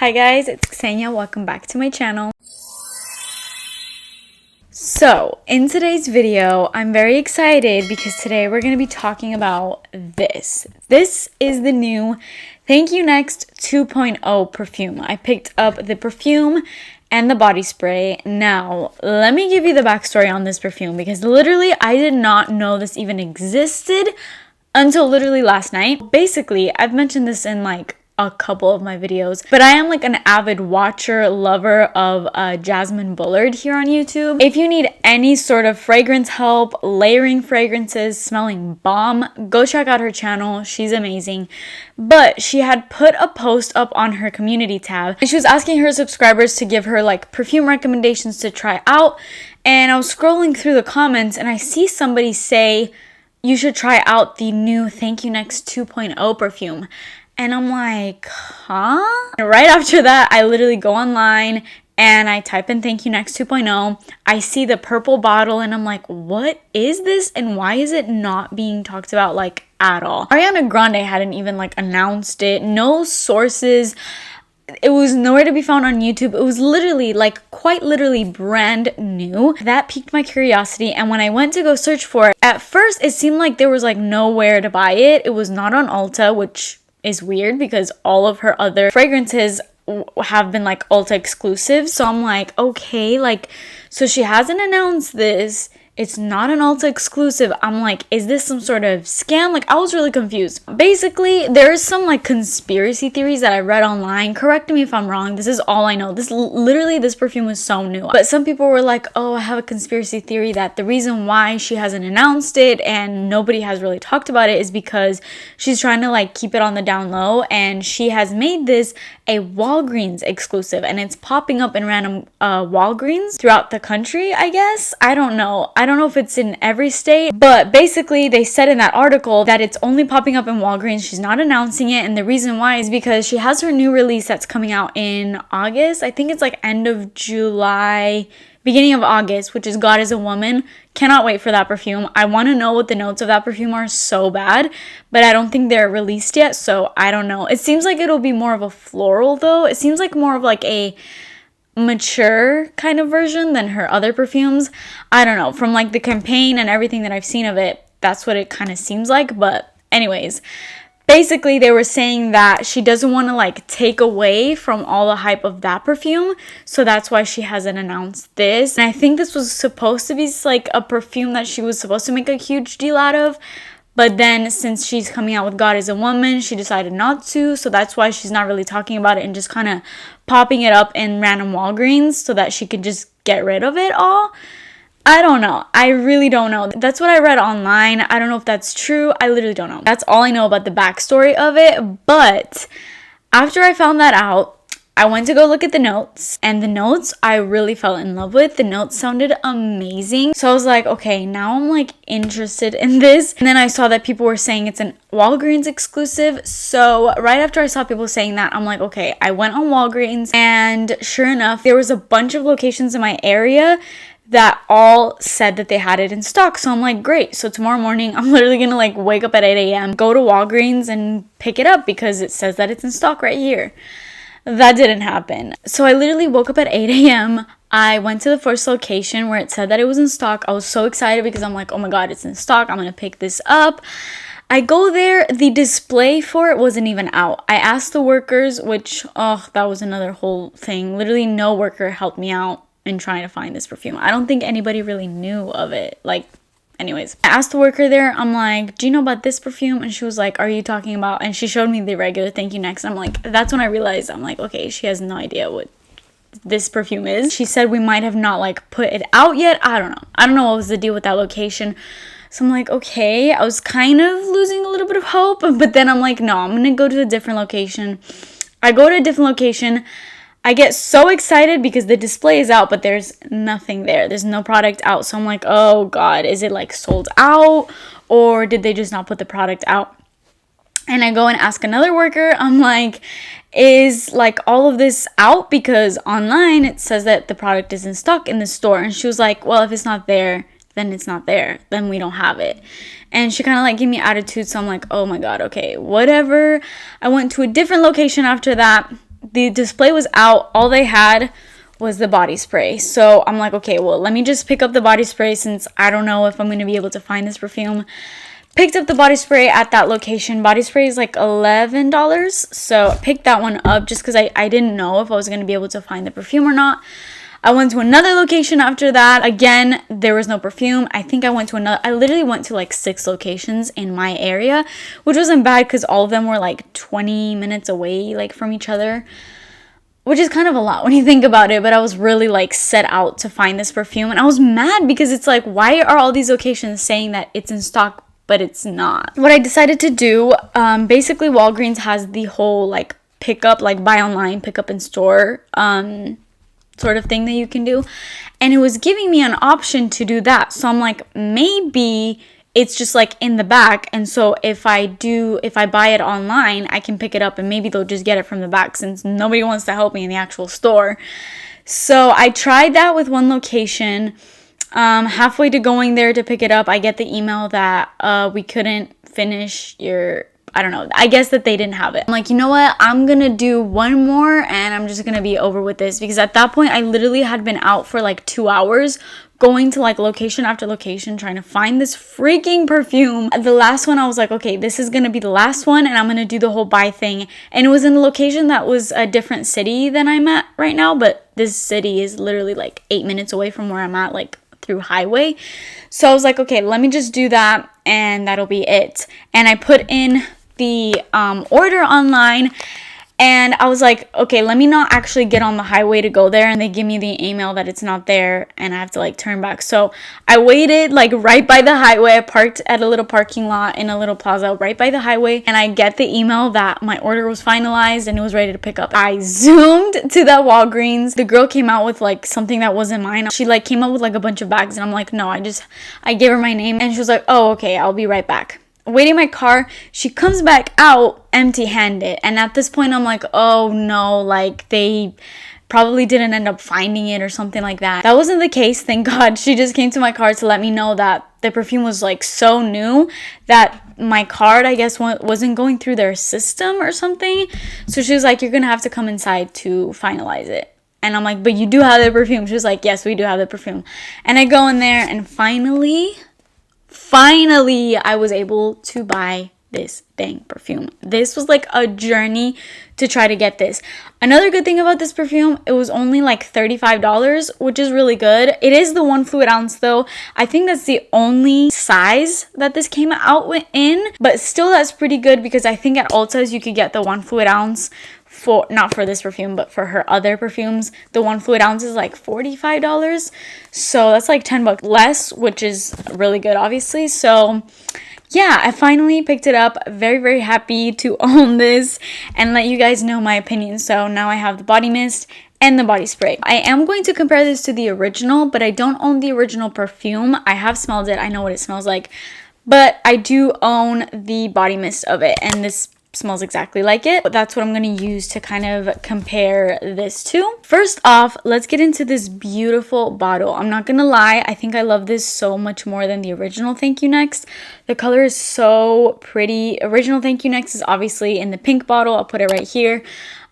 Hi guys, it's Ksenia. Welcome back to my channel. So, in today's video, I'm very excited because today we're going to be talking about this. This is the new Thank You Next 2.0 perfume. I picked up the perfume and the body spray. Now, let me give you the backstory on this perfume because literally I did not know this even existed until literally last night. Basically, I've mentioned this in like a couple of my videos, but I am like an avid watcher, lover of Jasmine Bullard here on YouTube. If you need any sort of fragrance help, layering fragrances, smelling bomb, go check out her channel. She's amazing. But she had put a post up on her community tab and she was asking her subscribers to give her like perfume recommendations to try out. And I was scrolling through the comments and I see somebody say, you should try out the new Thank You Next 2.0 perfume. And I'm like, huh? And right after that, I literally go online and I type in Thank You Next 2.0. I see the purple bottle and I'm like, what is this? And why is it not being talked about like at all? Ariana Grande hadn't even like announced it. No sources. It was nowhere to be found on YouTube. It was literally like quite literally brand new. That piqued my curiosity, and when I went to go search for it, at first it seemed like there was like nowhere to buy it. It was not on Ulta, which is weird because all of her other fragrances have been like Ulta exclusives. So I'm like, okay, like, so she hasn't announced this. It's not an Ulta exclusive. I'm like, is this some sort of scam? Like, I was really confused. Basically, there's some like conspiracy theories that I read online. Correct me if I'm wrong. This is all I know. This perfume is so new. But some people were like, oh, I have a conspiracy theory that the reason why she hasn't announced it and nobody has really talked about it is because she's trying to like keep it on the down low, and she has made this a Walgreens exclusive, and it's popping up in random Walgreens throughout the country, I guess. I don't know if it's in every state, but basically they said in that article that it's only popping up in Walgreens. She's not announcing it, and the reason why is because she has her new release that's coming out in August. I think it's like end of July, beginning of August, which is God Is a Woman. Cannot wait for that perfume. I want to know what the notes of that perfume are so bad, but I don't think they're released yet, so I don't know. It seems like it'll be more of a floral though. It seems like more of like a mature kind of version than her other perfumes. I don't know. From like the campaign and everything that I've seen of it, that's what it kind of seems like. But anyways, basically they were saying that she doesn't want to like take away from all the hype of that perfume, so that's why she hasn't announced this. And I think this was supposed to be like a perfume that she was supposed to make a huge deal out of, but then since she's coming out with God Is a Woman, she decided not to, so that's why she's not really talking about it and just kind of popping it up in random Walgreens so that she could just get rid of it all. I don't know. I really don't know. That's what I read online. I don't know if that's true. I literally don't know. That's all I know about the backstory of it. But after I found that out, I went to go look at the notes, and the notes I really fell in love with. The notes sounded amazing. So I was like, okay, now I'm like interested in this. And then I saw that people were saying it's an Walgreens exclusive. So right after I saw people saying that, I'm like, okay, I went on Walgreens, and sure enough, there was a bunch of locations in my area that all said that they had it in stock. So I'm like, great. So tomorrow morning, I'm literally gonna like wake up at 8 a.m., go to Walgreens and pick it up because it says that it's in stock right here. That didn't happen. So I literally woke up at 8 a.m. I went to the first location where it said that it was in stock. I was so excited because I'm like, oh my God, it's in stock. I'm gonna pick this up. I go there, the display for it wasn't even out. I asked the workers, which, oh, that was another whole thing. Literally no worker helped me out in trying to find this perfume. I don't think anybody really knew of it. Like, anyways, I asked the worker there, I'm like, do you know about this perfume? And she was like, are you talking about, and she showed me the regular Thank You Next. And I'm like, that's when I realized, I'm like, okay, she has no idea what this perfume is. She said we might have not like put it out yet. I don't know what was the deal with that location. So I'm like, okay, I was kind of losing a little bit of hope, but then I'm like, no, I'm gonna go to a different location. I go to a different location. I get so excited because the display is out, but there's nothing there. There's no product out. So I'm like, oh God, is it like sold out, or did they just not put the product out? And I go and ask another worker. I'm like, is like all of this out? Because online it says that the product is in stock in the store. And she was like, well, if it's not there, then it's not there. Then we don't have it. And she kind of like gave me attitude. So I'm like, oh my God, okay, whatever. I went to a different location after that. the display was out. All they had was the body spray. So I'm like, okay, well, let me just pick up the body spray since I don't know if I'm going to be able to find this perfume. Picked up the body spray at that location. Body spray is like $11. So I picked that one up just because I didn't know if I was going to be able to find the perfume or not. I went to another location after that. Again, there was no perfume. I think I literally went to like 6 locations in my area, which wasn't bad because all of them were like 20 minutes away, like from each other, which is kind of a lot when you think about it. But I was really like set out to find this perfume, and I was mad because it's like, why are all these locations saying that it's in stock, but it's not? What I decided to do, basically Walgreens has the whole like pickup, like buy online, pick up in store, sort of thing that you can do, and it was giving me an option to do that. So I'm like, maybe it's just like in the back, and so if I buy it online, I can pick it up and maybe they'll just get it from the back since nobody wants to help me in the actual store. So I tried that with one location. Halfway to going there to pick it up, I get the email that we couldn't finish your, I don't know, I guess that they didn't have it. I'm like, you know what? I'm gonna do one more and I'm just gonna be over with this, because at that point I literally had been out for like 2 hours going to like location after location trying to find this freaking perfume. The last one I was like, okay, this is gonna be the last one and I'm gonna do the whole buy thing. And it was in a location that was a different city than I'm at right now, but this city is literally like 8 minutes away from where I'm at, like through highway. So I was like, okay, let me just do that and that'll be it. And I put in the order online, and I was like, okay, let me not actually get on the highway to go there, and they give me the email that it's not there and I have to like turn back. So I waited like right by the highway. I parked at a little parking lot in a little plaza right by the highway, and I get the email that my order was finalized and it was ready to pick up. I zoomed to that Walgreens. The girl came out with like something that wasn't mine. She like came up with like a bunch of bags, and I'm like, no, I gave her my name, and she was like, oh, okay, I'll be right back. Waiting my car, she comes back out empty-handed, and at this point I'm like, oh no, like they probably didn't end up finding it or something like that. That wasn't the case, thank God. She just came to my car to let me know that the perfume was like so new that my card, I guess, wasn't going through their system or something. So she was like, you're gonna have to come inside to finalize it. And I'm like, but you do have the perfume. She was like, yes, we do have the perfume. And I go in there, and finally I was able to buy this dang perfume. This was like a journey to try to get this. Another good thing about this perfume, it was only like $35, which is really good. It is the 1 fluid ounce though. I think that's the only size that this came out in, but still that's pretty good, because I think at Ulta's you could get the 1 fluid ounce for, not for this perfume, but for her other perfumes, the 1 fluid ounce is like $45. So that's like $10 less, which is really good, obviously. So yeah, I finally picked it up. Very, very happy to own this and let you guys know my opinion. So now I have the body mist and the body spray. I am going to compare this to the original, but I don't own the original perfume. I have smelled it. I know what it smells like, but I do own the body mist of it, and this smells exactly like it. That's what I'm going to use to kind of compare this to. First off, let's get into this beautiful bottle. I'm not going to lie, I think I love this so much more than the original Thank You Next. The color is so pretty. Original Thank You Next is obviously in the pink bottle. I'll put it right here.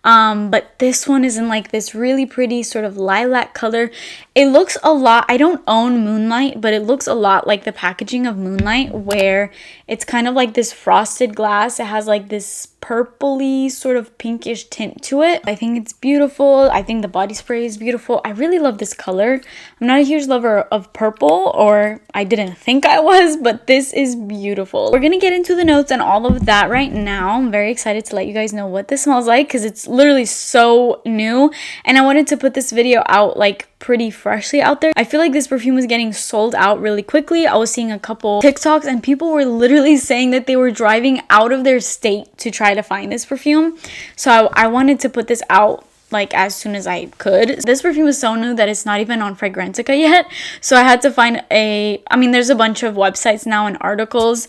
But this one is in like this really pretty sort of lilac color. It looks a lot, I don't own Moonlight, but it looks a lot like the packaging of Moonlight, where it's kind of like this frosted glass. It has like this purpley sort of pinkish tint to it. I think it's beautiful. I think the body spray is beautiful. I really love this color. I'm not a huge lover of purple, or I didn't think I was, but this is beautiful. We're gonna get into the notes and all of that right now. I'm very excited to let you guys know what this smells like, because it's literally so new, and I wanted to put this video out like pretty freshly out there. I feel like this perfume was getting sold out really quickly. I was seeing a couple TikToks and people were literally saying that they were driving out of their state to try to find this perfume. So I wanted to put this out like as soon as I could. This perfume is so new that it's not even on Fragrantica yet. So I had to find there's a bunch of websites now and articles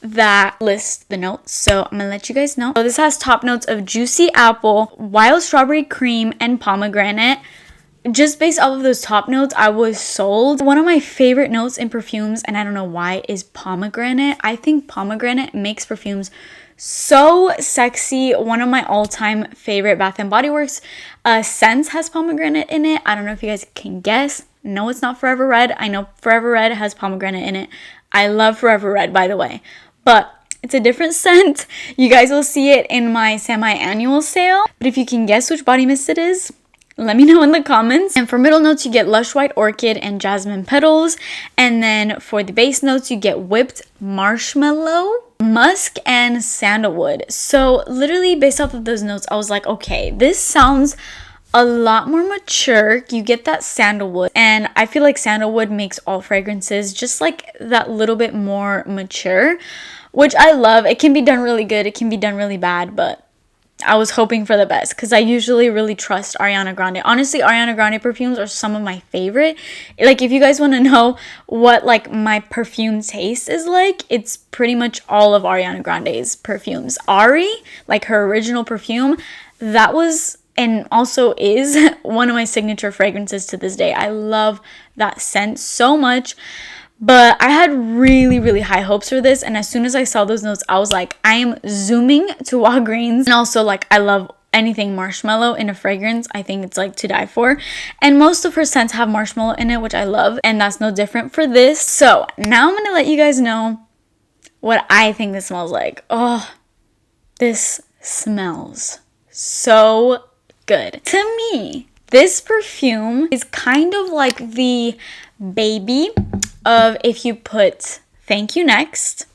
that list the notes, so I'm gonna let you guys know. So this has top notes of juicy apple, wild strawberry cream, and pomegranate. Just based off of those top notes, I was sold. One of my favorite notes in perfumes, and I don't know why, is pomegranate. I think pomegranate makes perfumes So sexy. One of my all-time favorite Bath and Body Works scents has pomegranate in it. I don't know if you guys can guess. No, it's not Forever Red. I know Forever Red has pomegranate in it. I love Forever Red, by the way. But it's a different scent. You guys will see it in my semi-annual sale. But if you can guess which body mist it is, let me know in the comments. And for middle notes, you get Lush White Orchid and Jasmine Petals. And then for the base notes, you get Whipped Marshmallow, Musk, and Sandalwood. So literally based off of those notes, I was like, okay, this sounds a lot more mature. You get that sandalwood, and I feel like sandalwood makes all fragrances just like that little bit more mature, which I love. It can be done really good, it can be done really bad, but I was hoping for the best because I usually really trust Ariana Grande. Honestly, Ariana Grande perfumes are some of my favorite. Like, if you guys want to know what like my perfume taste is like, it's pretty much all of Ariana Grande's perfumes. Ari, like her original perfume, that was and also is one of my signature fragrances to this day. I love that scent so much. But I had really, really high hopes for this. And as soon as I saw those notes, I was like, I am zooming to Walgreens. And also, like, I love anything marshmallow in a fragrance. I think it's like to die for. And most of her scents have marshmallow in it, which I love. And that's no different for this. So now I'm going to let you guys know what I think this smells like. Oh, this smells so good. To me, this perfume is kind of like the baby of if you put Thank You Next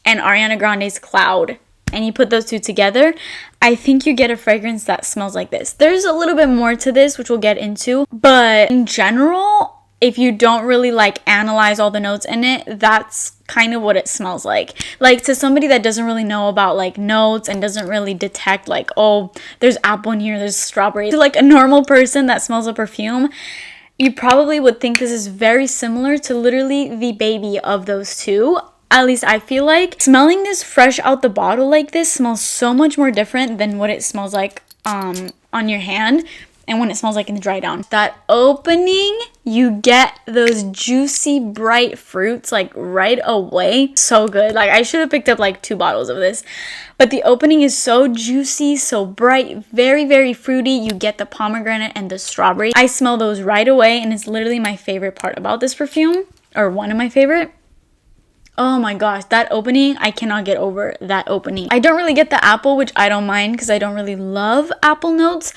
and Ariana Grande's Cloud and you put those two together, I think you get a fragrance that smells like this. There's a little bit more to this, which we'll get into, but in general, if you don't really like analyze all the notes in it, that's kind of what it smells like. Like, to somebody that doesn't really know about like notes and doesn't really detect like, oh, there's apple in here, there's strawberry. To like a normal person that smells a perfume, you probably would think this is very similar to literally the baby of those two. At least I feel like smelling this fresh out the bottle like this smells so much more different than what it smells like on your hand and when it smells like in the dry down. That opening, you get those juicy bright fruits like right away. So good. Like, I should have picked up like 2 bottles of this. But the opening is so juicy, so bright, very, very fruity. You get the pomegranate and the strawberry. I smell those right away, and it's literally my favorite part about this perfume, or one of my favorite. Oh my gosh, that opening, I cannot get over that opening. I don't really get the apple, which I don't mind because I don't really love apple notes.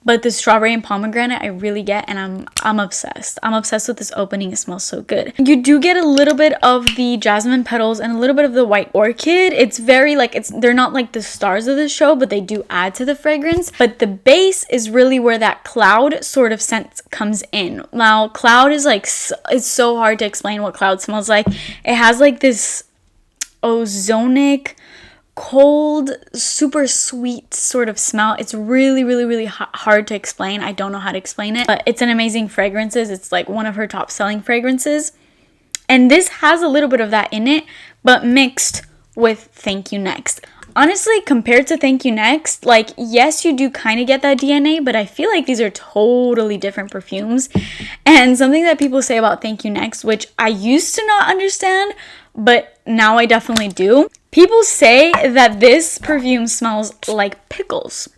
But the strawberry and pomegranate I really get, and I'm obsessed. I'm obsessed with this opening. It smells so good. You do get a little bit of the jasmine petals and a little bit of the white orchid. It's very like, they're not like the stars of the show, but they do add to the fragrance. But the base is really where that cloud sort of scent comes in. Now, cloud is like, it's so hard to explain what cloud smells like. It has like this ozonic, cold, super sweet sort of smell. It's really, really, really hard to explain. I don't know how to explain it, but it's an amazing fragrance. It's like one of her top selling fragrances. And this has a little bit of that in it, but mixed with Thank You Next. Honestly, compared to Thank You Next, like, yes, you do kind of get that DNA, but I feel like these are totally different perfumes. And something that people say about Thank You Next, which I used to not understand, but now I definitely do. People say that this perfume smells like pickles.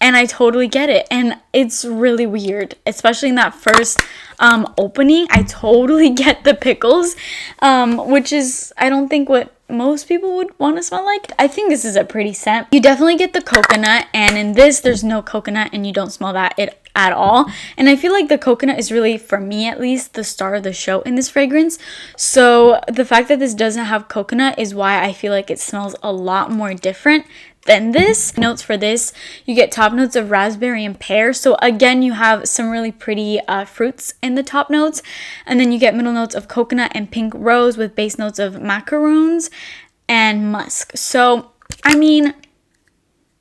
And I totally get it. And it's really weird, especially in that first opening. I totally get the pickles, which is, I don't think what most people would want to smell like. I think this is a pretty scent. You definitely get the coconut, and in this, there's no coconut, and you don't smell that at all. And I feel like the coconut is really, for me at least, the star of the show in this fragrance. So the fact that this doesn't have coconut is why I feel like it smells a lot more different than this. Notes for this, you get top notes of raspberry and pear. So again, you have some really pretty fruits in the top notes, and then you get middle notes of coconut and pink rose with base notes of macaroons and musk. So I mean,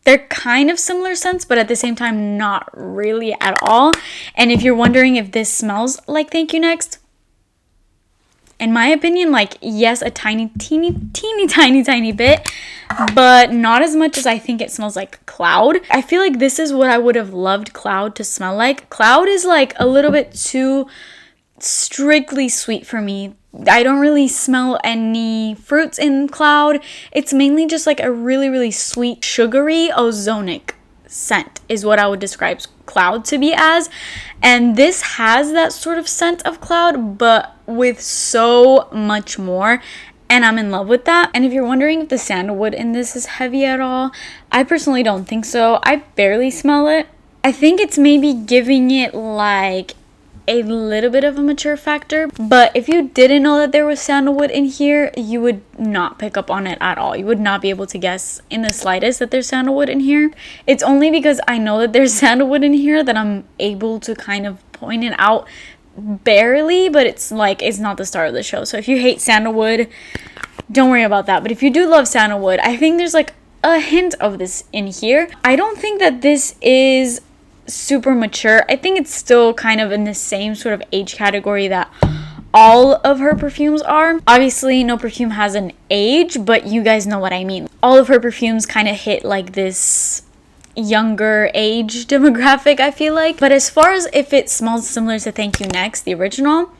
they're kind of similar scents, but at the same time, not really at all. And if you're wondering if this smells like Thank You Next, in my opinion, like, yes, a tiny bit, but not as much as I think it smells like Cloud. I feel like this is what I would have loved Cloud to smell like. Cloud is like a little bit too strictly sweet for me. I don't really smell any fruits in Cloud. It's mainly just like a really, really sweet, sugary, ozonic scent is what I would describe Cloud to be as. And this has that sort of scent of Cloud, but with so much more. And I'm in love with that. And if you're wondering if the sandalwood in this is heavy at all, I personally don't think so. I barely smell it. I think it's maybe giving it like a little bit of a mature factor, but if you didn't know that there was sandalwood in here, you would not pick up on it at all. You would not be able to guess in the slightest that there's sandalwood in here. It's only because I know that there's sandalwood in here that I'm able to kind of point it out barely, but it's like, it's not the star of the show. So if you hate sandalwood, don't worry about that. But if you do love sandalwood, I think there's like a hint of this in here. I don't think that this is super mature. I think it's still kind of in the same sort of age category that all of her perfumes are. Obviously, no perfume has an age, but you guys know what I mean. All of her perfumes kind of hit like this younger age demographic, I feel like. But as far as if it smells similar to Thank You Next, the original,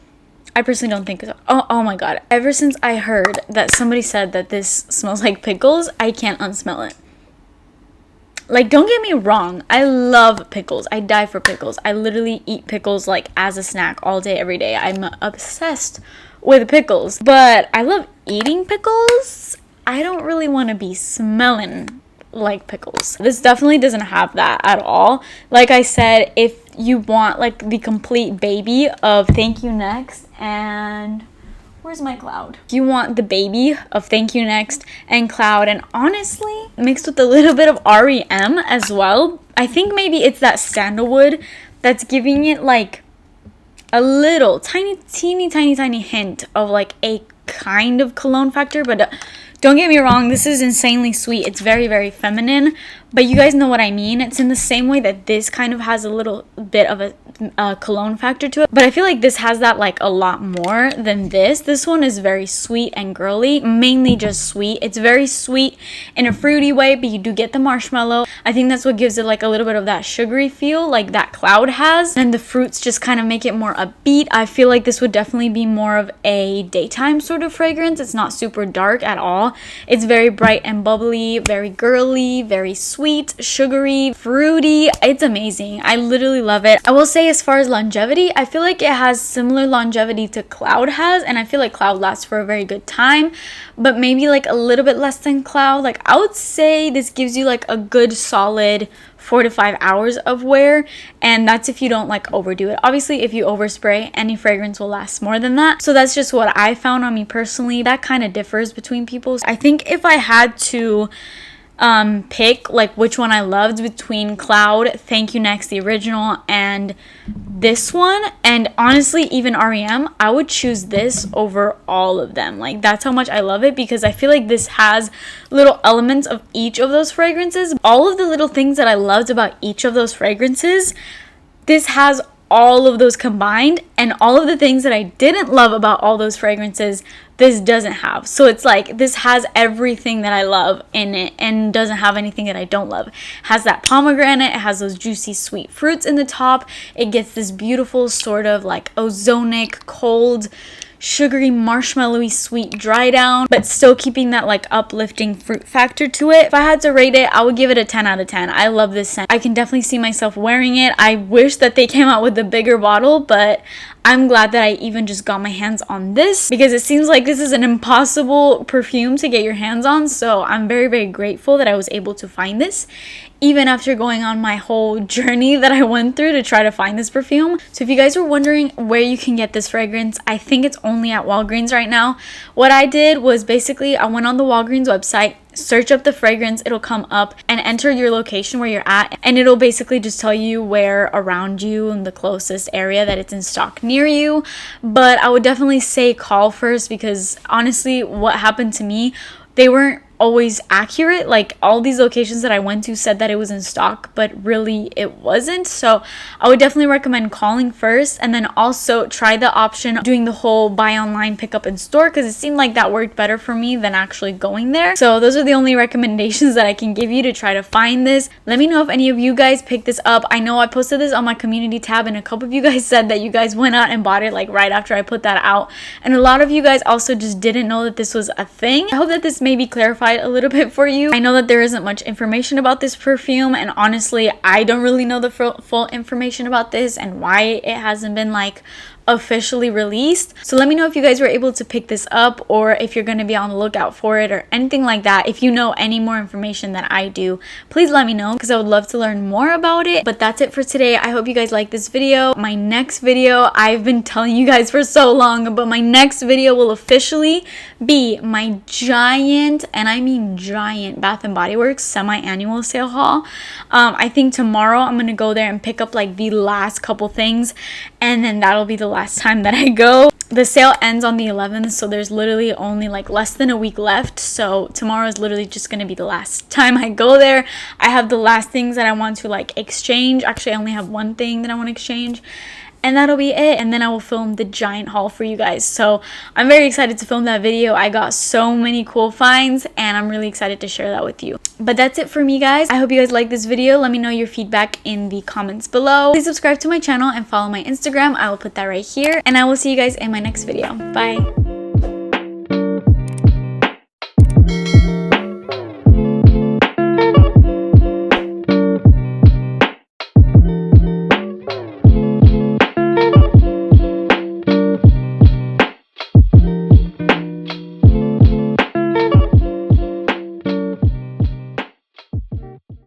I personally don't think so. Oh my god. Ever since I heard that somebody said that this smells like pickles, I can't unsmell it. Like, don't get me wrong, I love pickles. I die for pickles. I literally eat pickles like as a snack all day, every day. I'm obsessed with pickles. But I love eating pickles. I don't really want to be smelling like pickles. This definitely doesn't have that at all. Like I said, if you want like the complete baby of Thank You Next and... where's my Cloud? You want the baby of Thank You Next and Cloud, and honestly, mixed with a little bit of REM as well. I think maybe it's that sandalwood that's giving it like a little tiny hint of like a kind of cologne factor, but don't get me wrong, this is insanely sweet. It's very, very feminine, but you guys know what I mean. It's in the same way that this kind of has a little bit of a cologne factor to it, but I feel like this has that like a lot more than this. This one is very sweet and girly, mainly just sweet. It's very sweet in a fruity way, but you do get the marshmallow. I think that's what gives it like a little bit of that sugary feel like that Cloud has, and the fruits just kind of make it more upbeat. I feel like this would definitely be more of a daytime sort of fragrance. It's not super dark at all. It's very bright and bubbly, very girly, very sweet, sugary, fruity. It's amazing. I literally love it. I will say, as far as longevity, I feel like it has similar longevity to Cloud has, and I feel like Cloud lasts for a very good time, but maybe like a little bit less than Cloud. Like, I would say this gives you like a good solid 4 to 5 hours of wear, and that's if you don't like overdo it. Obviously, if you overspray, any fragrance will last more than that. So that's just what I found on me personally. That kind of differs between people. I think if I had to pick like which one I loved between Cloud, Thank You Next, the original, and this one, and honestly even REM, I would choose this over all of them. Like, that's how much I love it, because I feel like this has little elements of each of those fragrances. All of the little things that I loved about each of those fragrances, this has all of those combined, and all of the things that I didn't love about all those fragrances, this doesn't have. So it's like this has everything that I love in it and doesn't have anything that I don't love. It has that pomegranate, it has those juicy sweet fruits in the top, it gets this beautiful sort of like ozonic, cold, sugary, marshmallowy, sweet dry down, but still keeping that like uplifting fruit factor to it. If I had to rate it, I would give it a 10 out of 10. I love this scent. I can definitely see myself wearing it. I wish that they came out with a bigger bottle, but I'm glad that I even just got my hands on this, because it seems like this is an impossible perfume to get your hands on. So I'm very, very grateful that I was able to find this, even after going on my whole journey that I went through to try to find this perfume. So if you guys were wondering where you can get this fragrance, I think it's only at Walgreens right now. What I did was basically I went on the Walgreens website, search up the fragrance, it'll come up, and enter your location where you're at, and it'll basically just tell you where around you in the closest area that it's in stock near you. But I would definitely say call first, because honestly what happened to me, they weren't always accurate. Like all these locations that I went to said that it was in stock, but really it wasn't. So I would definitely recommend calling first, and then also try the option of doing the whole buy online pick up in store, because it seemed like that worked better for me than actually going there. So those are the only recommendations that I can give you to try to find this. Let me know if any of you guys picked this up. I know I posted this on my community tab, and a couple of you guys said that you guys went out and bought it like right after I put that out, and a lot of you guys also just didn't know that this was a thing. I hope that this maybe clarified a little bit for you. I know that there isn't much information about this perfume, and honestly I don't really know the full information about this and why it hasn't been like officially released. So let me know if you guys were able to pick this up, or if you're going to be on the lookout for it or anything like that. If you know any more information than I do, please let me know, because I would love to learn more about it. But that's it for today. I hope you guys like this video. My next video, I've been telling you guys for so long, but my next video will officially be my giant, and I mean giant, Bath and Body Works semi-annual sale haul. I think tomorrow I'm gonna go there and pick up like the last couple things, and then that'll be the last time that I go. The sale ends on the 11th, so there's literally only like less than a week left. So tomorrow is literally just gonna be the last time I go there. I have the last things that I want to like exchange. Actually, I only have one thing that I want to exchange, and that'll be it. And then I will film the giant haul for you guys. So I'm very excited to film that video. I got so many cool finds, and I'm really excited to share that with you. But that's it for me, guys. I hope you guys like this video. Let me know your feedback in the comments below. Please subscribe to my channel and follow my Instagram. I will put that right here, and I will see you guys in my next video. Bye.